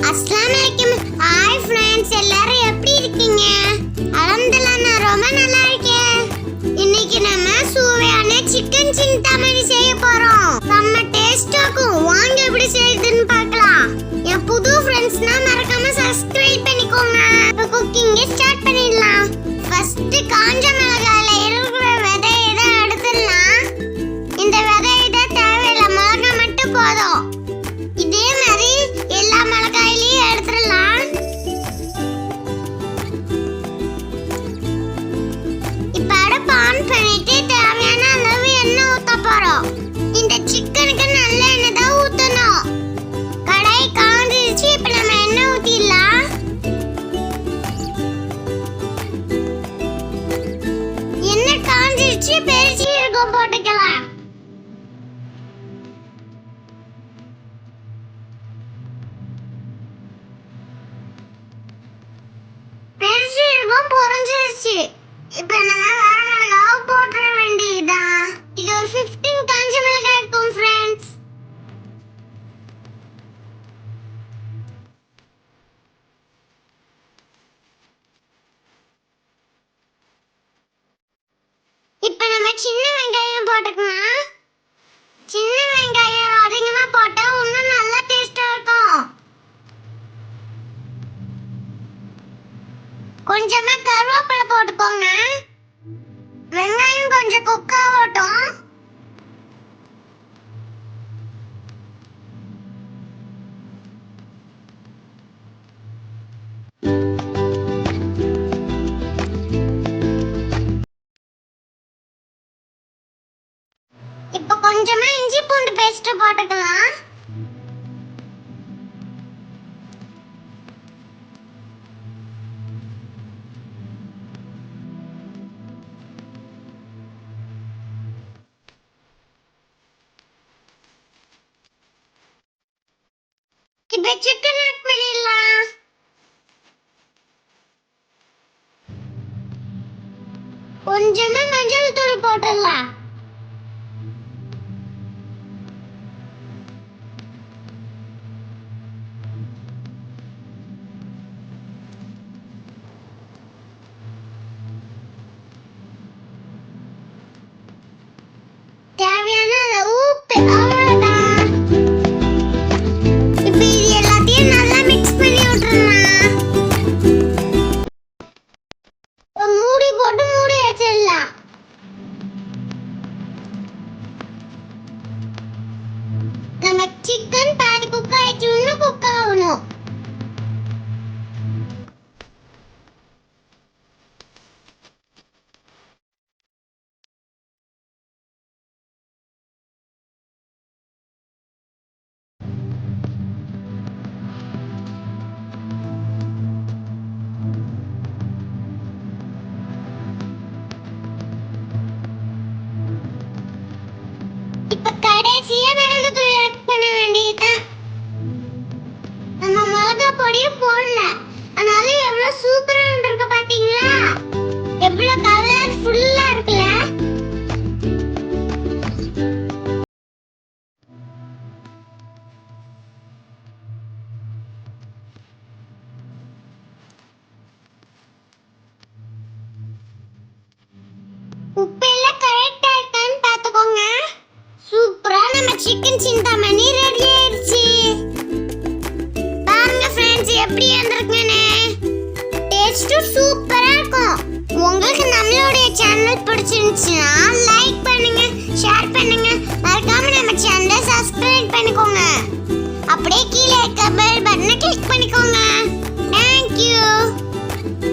அஸ்ஸலாமு அலைக்கும். Hi friends, எல்லாரும் எப்படி இருக்கீங்க? அல்ஹம்துலில்லாஹ், நான் ரொம்ப நல்லா இருக்கேன். இன்னைக்கு நம்ம சுவையான சிக்கன் சிந்தாமணி செய்ய போறோம். செம்ம டேஸ்டா இருக்கும். வாங்க எப்படி செய்யுதுன்னு பார்க்கலாம். என் புது ஃப்ரெண்ட்ஸ்னா மறக்காம சப்ஸ்கிரைப் பண்ணிக்கோங்க. இப்போ குக்கிங் ஸ்டார்ட் பண்ணிடலாம். ஃபர்ஸ்ட் காஞ்ச மிளகாயில இருக்கிற விதையை தான் எடுத்துடலாம். இந்த விதையை தான் தேவையில்லை, மிளகாய் மட்டும் போதும். இதே மாதிரி எல்லா மிளகாயிலையும் எடுத்துடலாம். இப்ப அடுப்பு ஆன் பண்ணிட்டு தேவையான அளவு எண்ணெய் ஊத்த போறோம். இந்த சிக்கனுக்கு நல்ல எண்ணெய் தான் ஊத்தணும். கடாய் காஞ்சிருச்சு. இப்ப நம்ம எண்ணெய் ஊத்திடலாம். எண்ணெய் காஞ்சிருச்சு. பெருசீரகம் போட்டுக்கலாம். பெருசீரகம் பொரிஞ்சிருச்சு. இப்ப நம்ம வரமிளகாவை போட்டுற வேண்டியதுதான். இது ஒரு 15 காஞ்ச மிளகாய் இருக்கும் ஃப்ரெண்ட்ஸ். இப்ப நம்ம சின்ன வெங்காயம் போட்டுக்கலாம். சின்ன வெங்காயம் அதிகமா போட்டா இன்னும் நல்லா டேஸ்டா இருக்கும். கொஞ்சமா கருவேப்பிலை போட்டுக்கோங்க. வெங்காயம் கொஞ்சம் குக் ஆகட்டும். இப்ப கொஞ்சமா இஞ்சி பூண்டு பேஸ்ட் போட்டுக்கலாம். இப்ப சிக்கன் ஆட் பண்ணிடலாம். கொஞ்சமா மஞ்சள் தூள் போட்டுடலாம். தேவையான அளவு உப்பு. அவ்வளவுதான். இப்ப இது எல்லாத்தையும் நல்லா மிக்ஸ் பண்ணி விட்டுறலாம். மூடி போட்டு மூடி வச்சிடலாம். நம்ம சிக்கன் பாதி குக் ஆயிடுச்சு, இன்னும் குக் ஆகணும். இப்ப கடைசியா மிளகுத்தூள் ஆட் பண்ண வேண்டியதுதான். நம்ம மிளகாய் பொடியும் போடல, அதனால எவ்வளவு சூப்பரா இருக்கு பாத்தீங்களா? எவ்வளவு கலர்ஃபுல்லா இருக்குல்ல? உப்பு எல்லாம் கரெக்டா இருக்கான்னு பாத்துக்கோங்க. சூப்பரா நம்ம சிக்கன் சிந்தாமணி ரெடி ஆயிடுச்சு. பாருங்க ஃப்ரெண்ட்ஸ், எப்படி வந்திருக்குன்னு. டேஸ்ட் சூப்பரா இருக்கும். உங்களுக்கு நம்மளுடைய சேனல் பிடிச்சிருந்துச்சுன்னா லைக் பண்ணுங்க, ஷேர் பண்ணுங்க, மறக்காம நம்ம சேனலை சப்ஸ்கிரைப் பண்ணிக்கோங்க. அப்படியே கீழே இருக்க பெல் பட்டனை கிளிக் பண்ணிக்கோங்க.